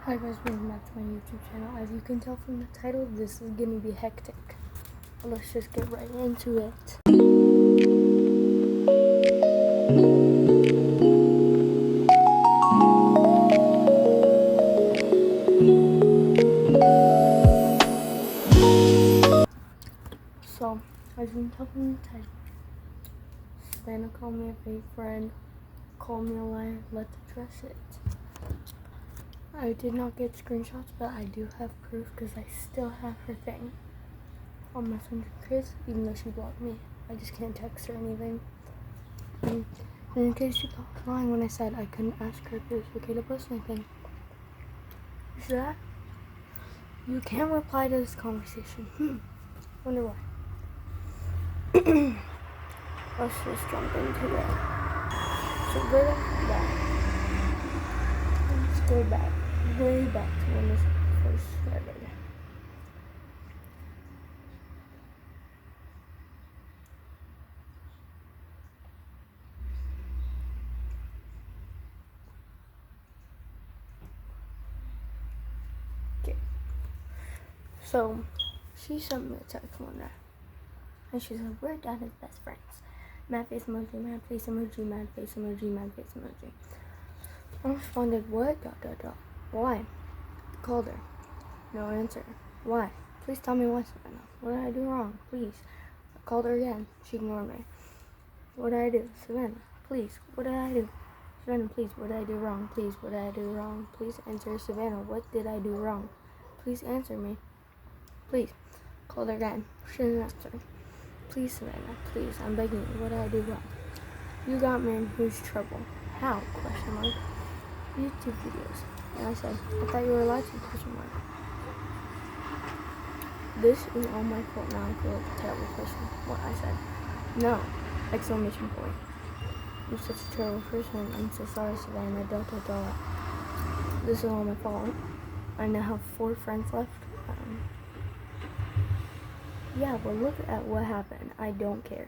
Hi guys, welcome back to my YouTube channel. As you can tell from the title, this is gonna be hectic. Let's just get right into it. So, as you can tell from the title, Savannah called me a fake friend, called me a liar, let's address it. I did not get screenshots, but I do have proof because I still have her thing on Messenger Kids, even though she blocked me. I just can't text her anything. And in case she thought I was lying when I said I couldn't ask her if it was okay to post anything. Is that? You can't reply to this conversation. Wonder why. Let's just jump into it. So go back. Let's go back. Way back to when this first started. Okay. So she sent me a text one day. And she said, we're done as best friends. Mad face emoji, mad face emoji, mad face emoji, mad face emoji. I responded, what? ... Why? Called her. No answer. Why? Please tell me why, Savannah. What did I do wrong? Please. I called her again. She ignored me. What did I do? Savannah, please. What did I do? Savannah, please. What did I do wrong? Please. What did I do wrong? Please answer. Savannah, what did I do wrong? Please answer me. Please. Called her again. She didn't answer. Please, Savannah. Please. I'm begging you. What did I do wrong? You got me in huge trouble. How? Question mark. YouTube videos. And I said, I thought you were allowed to, question mark. This is all my fault now. I feel like a terrible person. What I said. No. Exclamation point. I'm such a terrible person. I'm so sorry, Savannah. ... This is all my fault. I now have 4 friends left. Yeah, well look at what happened. I don't care. ...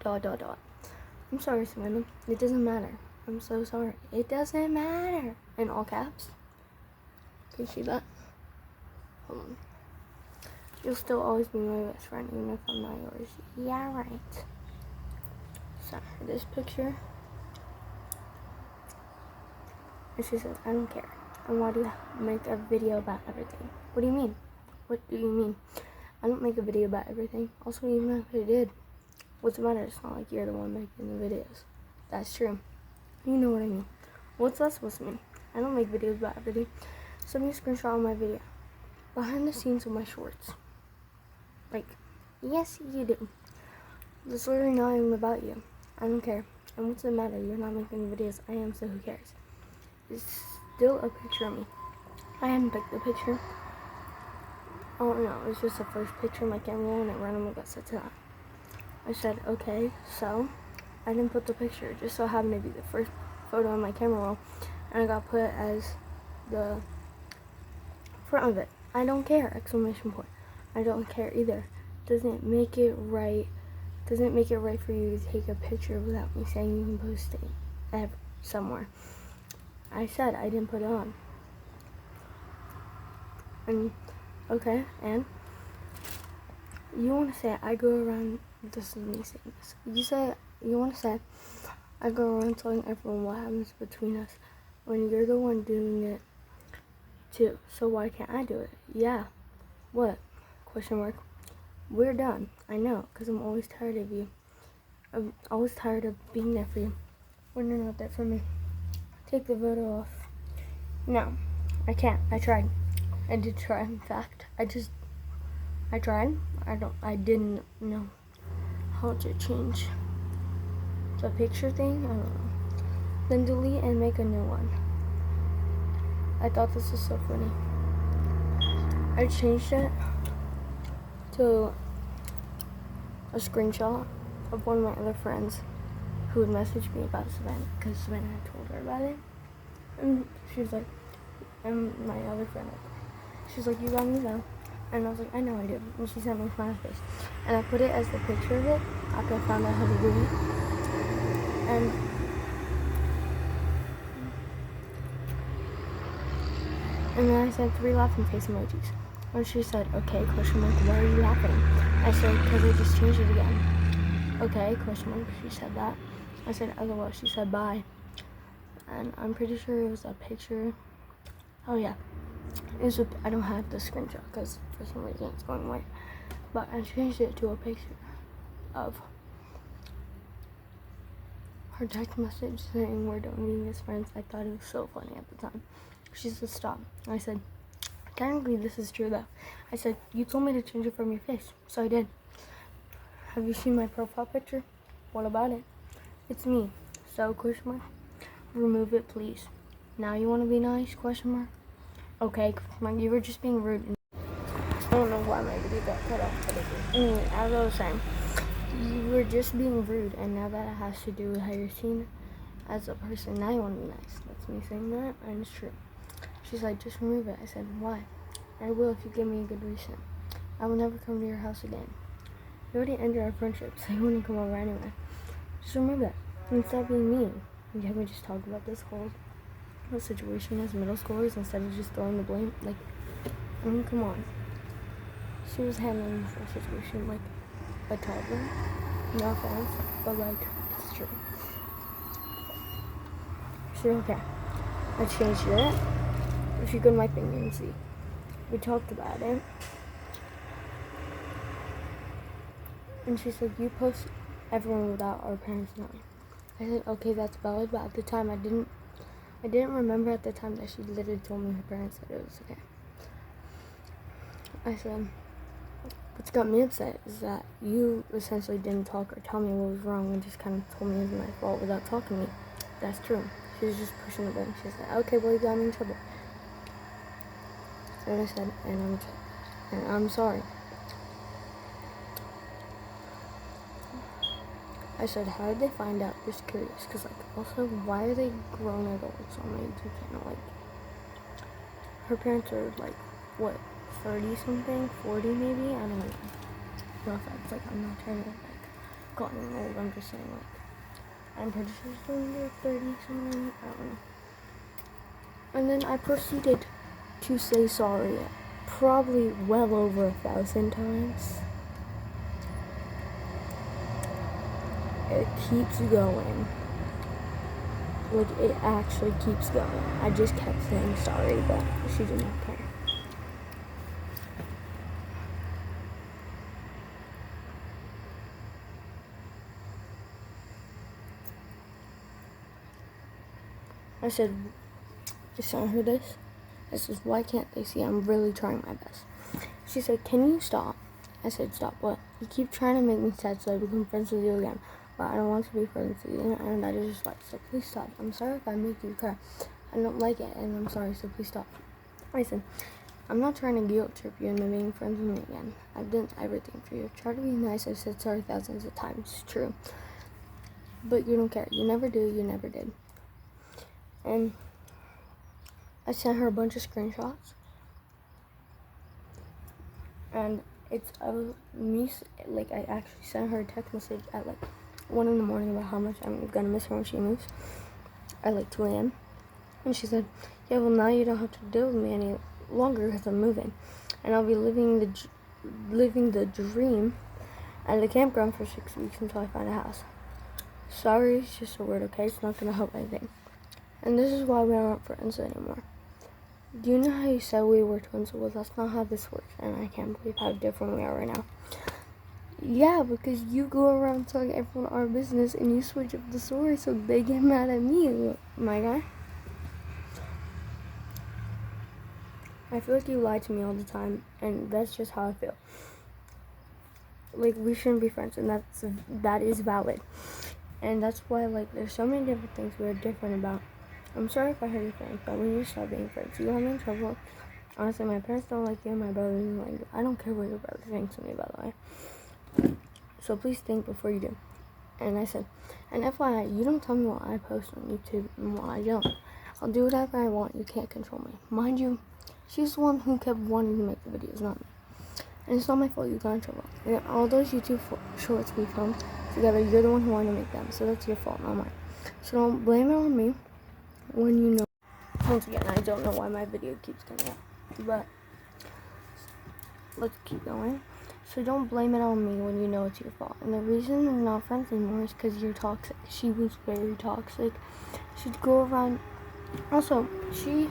I'm sorry, Savannah. It doesn't matter. I'm so sorry. It doesn't matter. In all caps. Can you see that? Hold on. You'll still always be my best friend, even if I'm not yours. Yeah, right. So, this picture. And she says, I don't care. And why do you make a video about everything? What do you mean? What do you mean? I don't make a video about everything. Also, even if I did, what's the matter? It's not like you're the one making the videos. That's true. You know what I mean. What's that supposed to mean? I don't make videos about everything. Send me a screenshot of my video. Behind the scenes of my shorts. Like, yes, you do. It's literally not even about you. I don't care. And what's the matter? You're not making videos. I am, so who cares? It's still a picture of me. I hadn't picked the picture. Oh no, it was just the first picture of my camera roll and it randomly got set to that. I said, okay, so I didn't put the picture. It just so happened to be the first photo on my camera roll and I got put as the front of it. I don't care! Exclamation point. I don't care either. Doesn't make it right. Doesn't make it right for you to take a picture without me saying you can post it somewhere. I said I didn't put it on. And okay, and you want to say I go around. This is me saying this. You want to say I go around telling everyone what happens between us when you're the one doing it too. So why can't I do it? Yeah. What? Question mark. We're done. I know, because I'm always tired of you. I'm always tired of being there for you when you're not there for me. Take the photo off. No, I can't. I tried. I did try. In fact, I tried. I didn't know how to change the picture thing. I don't know. Then delete and make a new one. I thought this was so funny. I changed it to a screenshot of one of my other friends who had messaged me about Savannah because Savannah had told her about it. And she was like, and my other friend, she's like, you got me though. And I was like, I know I do. And she sent me a smiley face. And I put it as the picture of it after I found out how to do it. And And then I said 3 laughing face emojis. And she said, okay, question mark, why are you laughing? I said, because I just changed it again. Okay, question mark, she said that. I said, LOL, she said bye. And I'm pretty sure it was a picture. Oh yeah, I don't have the screenshot because for some reason it's going away. But I changed it to a picture of her text message saying we're done being as friends. I thought it was so funny at the time. She said stop. I said, technically this is true though. I said, you told me to change it from your face, so I did. Have you seen my profile picture? What about it? It's me. So, question mark, remove it please. Now you want to be nice, question mark? Okay, question mark, you were just being rude. I don't know why my video got cut off, but it did. Anyway, as I was saying, you were just being rude, and now that it has to do with how you're seen as a person, now you want to be nice. That's me saying that, and it's true. She's like, just remove it. I said, why? I will if you give me a good reason. I will never come to your house again. You already ended our friendship, so you wouldn't come over anyway. Just remove it. And stop being mean. Can we just talk about this whole situation as middle schoolers instead of just throwing the blame? Like, I mean, come on. She was handling the whole situation like a toddler. No offense, but like, it's true. So, okay. I changed it. If you go to my thing, you can see. We talked about it. And she said, you post everyone without our parents knowing. I said, okay, that's valid, but at the time I didn't remember at the time that she literally told me her parents said it was okay. I said, what's got me upset is that you essentially didn't talk or tell me what was wrong and just kind of told me it was my fault without talking to me. That's true. She was just pushing the blame. She said, okay, well, you got me in trouble. And I said, and I'm sorry. I said, how did they find out? Just curious. Because, like, also, why are they grown adults on my YouTube channel? Like, her parents are, like, what, 30-something? 40 maybe? I don't know. No offense. Like, I'm not trying to, like, call them old. I'm just saying, like, I'm pretty sure she's under 30-something. I don't know. And then I proceeded to say sorry probably well over 1,000 times. It keeps going. Like, it actually keeps going. I just kept saying sorry, but she didn't care. I said, I sent her this. I said, why can't they see I'm really trying my best? She said, can you stop? I said, stop what? You keep trying to make me sad so I become friends with you again. But I don't want to be friends with you, and that is just like, so please stop. I'm sorry if I make you cry. I don't like it, and I'm sorry, so please stop. I said, I'm not trying to guilt trip you into being friends with me again. I've done everything for you. Try to be nice. I've said sorry thousands of times. It's true. But you don't care. You never do. You never did. And I sent her a bunch of screenshots. And it's of me, like, I actually sent her a text message at, like, 1 in the morning about how much I'm gonna miss her when she moves at, like, 2 a.m. And she said, yeah, well, now you don't have to deal with me any longer because I'm moving. And I'll be living the dream at the campground for 6 weeks until I find a house. Sorry, it's just a word, okay? It's not gonna help anything. And this is why we aren't friends anymore. Do you know how you said we were twins? Well, that's not how this works, and I can't believe how different we are right now. Yeah, because you go around telling everyone our business, and you switch up the story so they get mad at me, my guy. I feel like you lie to me all the time, and that's just how I feel. Like, we shouldn't be friends, and that is valid. And that's why, like, there's so many different things we're different about. I'm sorry if I hurt your feelings, but when you stop being friends, you got me in trouble. Honestly, my parents don't like you, and my brother doesn't like you. I don't care what your brother thinks of me, by the way. So please think before you do. And I said, and FYI, you don't tell me what I post on YouTube and what I don't. I'll do whatever I want. You can't control me. Mind you, she's the one who kept wanting to make the videos, not me. And it's not my fault you got in trouble. And all those YouTube shorts we filmed together, you're the one who wanted to make them. So that's your fault, not mine. So don't blame it on me when you know. once again, I don't know why my video keeps coming up, but let's keep going. So don't blame it on me when you know it's your fault. And the reason we're not friends anymore is because you're toxic. She was very toxic. She'd go around. Also, she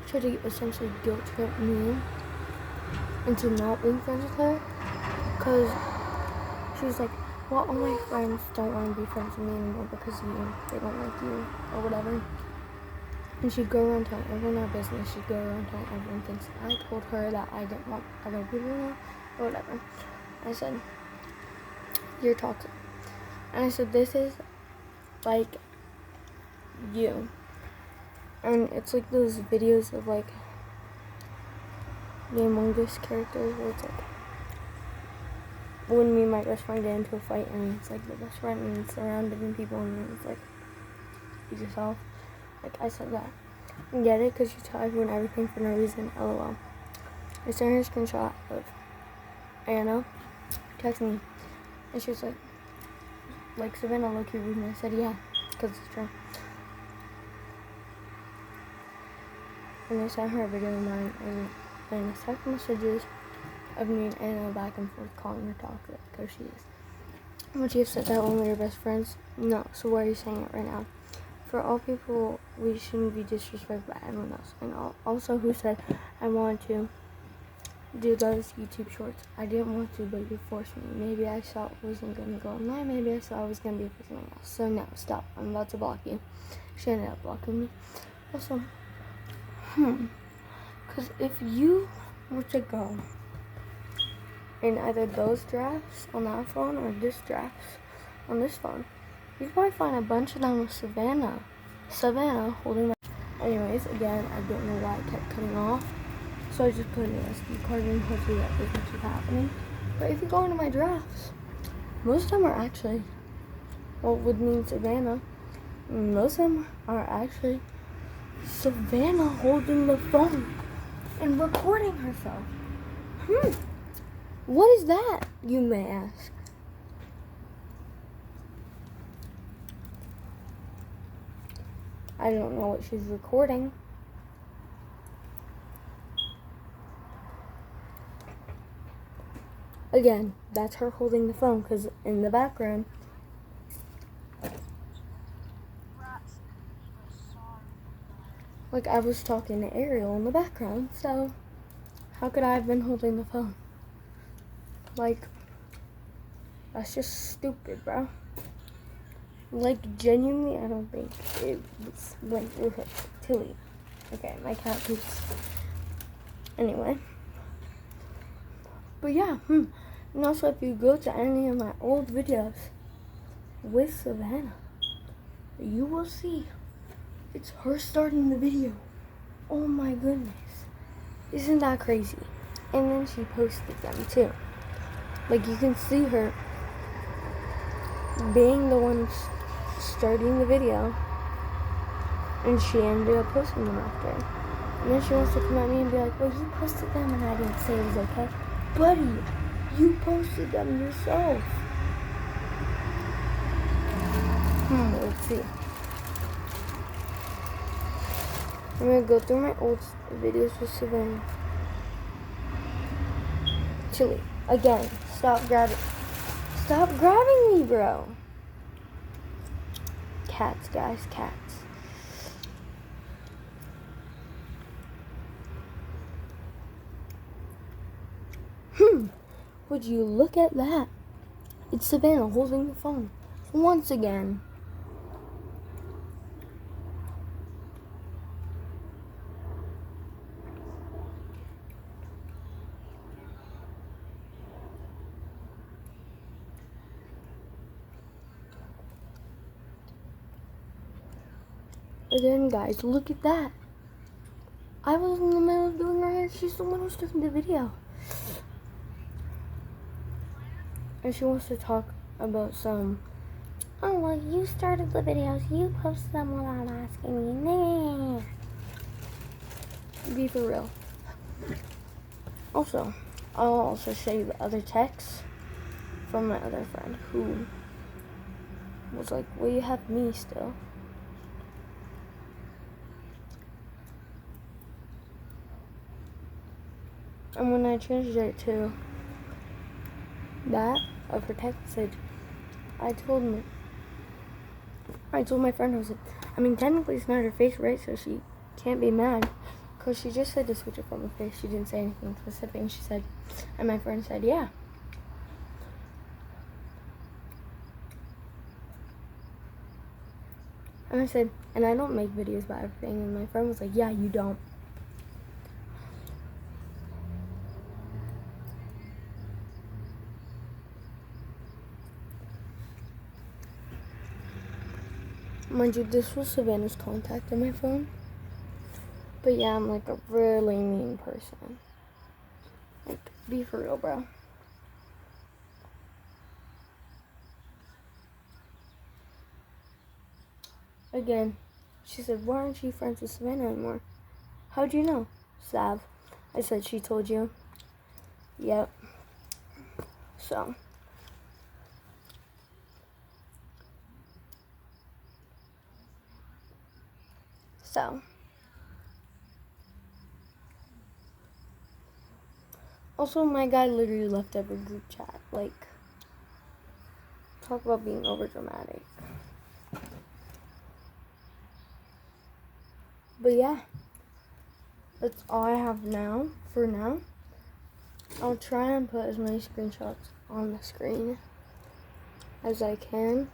tried to essentially guilt trip me into not being friends with her. Because she was like, well, all my friends don't want to be friends with me anymore because of you. They don't like you or whatever. And she'd go around telling everyone our business. She'd go around telling everyone things. I told her that I didn't want other people to know or whatever. I said, you're toxic. And I said, this is like you. And it's like those videos of like the Among Us characters where it's like when me and my best friend get into a fight and it's like the best friend and it's around different people and then it's like be yourself. Like I said that. I get it because you tell everyone everything for no reason. LOL. I sent her a screenshot of Anna texting me and she was like Savannah low-key rude, and I said yeah, because it's true. And I sent her a video of mine and text messages of me and Anna back and forth calling her toxic because she is. Would you have said that when we were best friends? No. So why are you saying it right now? For all people, we shouldn't be disrespected by everyone else. And also, who said I wanted to do those YouTube shorts? I didn't want to, but you forced me. Maybe I saw it wasn't going to go online. Maybe I saw it was going to be for something else. So no, stop. I'm about to block you. She ended up blocking me. Also, because if you were to go in either those drafts on that phone or this drafts on this phone, you'd probably find a bunch of them with Savannah holding my... Anyways, again, I don't know why I kept cutting off. So I just put an SD card in, hopefully that doesn't keep happening. But if you go into my drafts, most of them are actually, well, with me and Savannah, most of them are actually Savannah holding the phone and recording herself. What is that, you may ask? I don't know what she's recording. Again, that's her holding the phone because in the background, like I was talking to Ariel in the background, so how could I have been holding the phone? Like, that's just stupid, bro. Like, genuinely, I don't think it went through her. Tilly. Okay, my cat poops. Anyway. But yeah, And also, if you go to any of my old videos with Savannah, you will see it's her starting the video. Oh my goodness. Isn't that crazy? And then she posted them too. Like, you can see her being the one starting the video, and she ended up posting them after. And then she wants to come at me and be like, well, you posted them and I didn't say it was okay. Buddy, you posted them yourself. Let's see. I'm gonna go through my old videos with Savannah. Chili. Again, stop grabbing me, bro. Cats, guys, cats. Would you look at that? It's Savannah holding the phone. Once again. Again, guys, look at that. I was in the middle of doing her hair. She's the one who's doing the video. And she wants to talk about some, oh, well, you started the videos. You posted them without asking me. Nah. Be for real. Also, I'll also show you the other text from my other friend who was like, well, you have me still. And when I changed it to that of her text message, I told my friend, I was like, I mean, technically it's not her face, right? So she can't be mad, because she just said to switch it from her face. She didn't say anything specific, and she said, and my friend said, yeah. And I said, and I don't make videos about everything. And my friend was like, yeah, you don't. Mind you, this was Savannah's contact on my phone. But yeah, I'm like a really mean person. Like, be for real, bro. Again, she said, why aren't you friends with Savannah anymore? How'd you know? Sav. I said, she told you. Yep. So. Also, my guy literally left every group chat. Like, talk about being over dramatic. But yeah, that's all I have now, for now. I'll try and put as many screenshots on the screen as I can.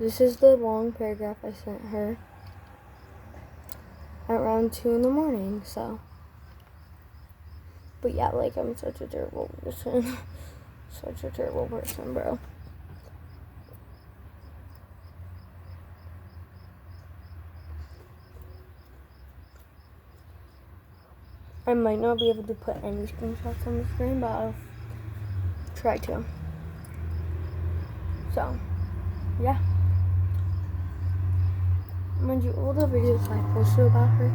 This is the long paragraph I sent her at around 2 in the morning, so. But yeah, like, I'm such a terrible person. Such a terrible person, bro. I might not be able to put any screenshots on the screen, but I'll try to. So, yeah. Mind you, all the videos I posted about her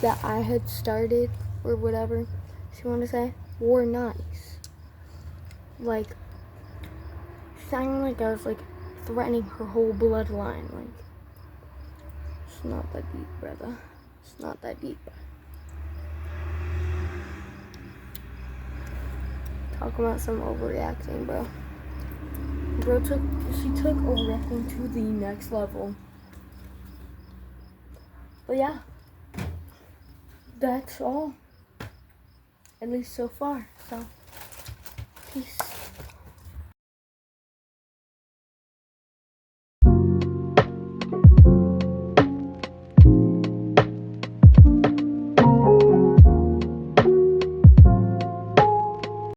that I had started, or whatever she wanted to say, were nice. Like, sounding like I was, like, threatening her whole bloodline. Like, it's not that deep, brother. It's not that deep. Talk about some overreacting, bro. She took overreacting to the next level. But yeah, that's all. At least so far. So, peace.